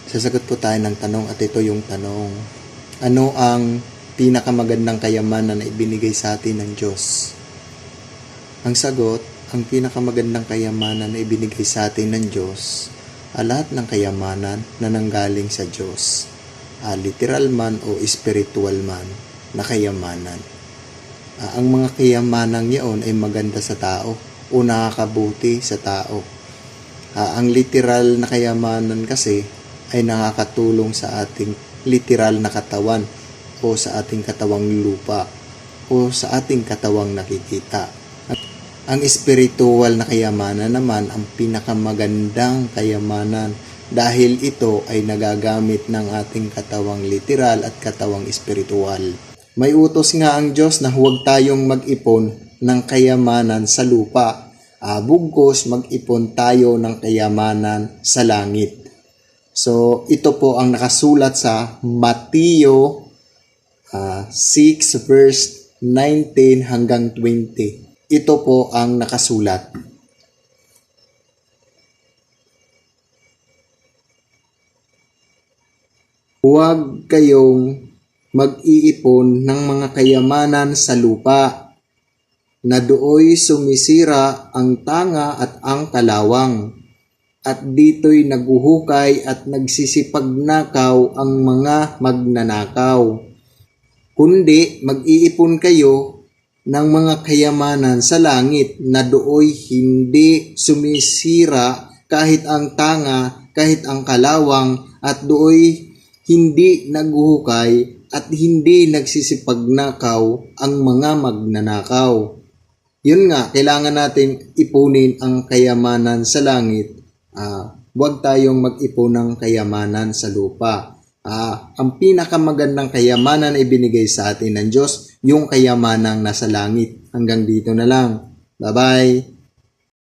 Sasagot po tayo ng tanong at ito yung tanong. Ano ang pinakamagandang kayamanan na ibinigay sa atin ng Diyos? Ang sagot, ang pinakamagandang kayamanan na ibinigay sa atin ng Diyos, lahat ng kayamanan na nanggaling sa Diyos. Literal man o spiritual man na kayamanan. Ang mga kayamanang yaon ay maganda sa tao o nakakabuti sa tao. Ang literal na kayamanan kasi ay nakakatulong sa ating literal na katawan o sa ating katawang lupa o sa ating katawang nakikita. Ang spiritual na kayamanan naman ang pinakamagandang kayamanan dahil ito ay nagagamit ng ating katawang literal at katawang spiritual. May utos nga ang Diyos na huwag tayong mag-ipon ng kayamanan sa lupa. Bugkos mag-ipon tayo ng kayamanan sa langit. So, ito po ang nakasulat sa Mateo 6 verse 19 hanggang 20. Ito po ang nakasulat. Huwag kayong mag-iipon ng mga kayamanan sa lupa, na dooy sumisira ang tanga at ang kalawang, at dito'y naguhukay at nagsisipagnakaw ang mga magnanakaw. Kundi mag-iipon kayo ng mga kayamanan sa langit na dooy hindi sumisira kahit ang tanga, kahit ang kalawang, at dooy hindi naguhukay at hindi nagsisipagnakaw ang mga magnanakaw. Yun nga, kailangan natin ipunin ang kayamanan sa langit. Huwag tayong mag-ipon ng kayamanan sa lupa. Ang pinakamagandang kayamanan na ibinigay sa atin ng Diyos, yung kayamanang nasa langit. Hanggang dito na lang. Bye-bye!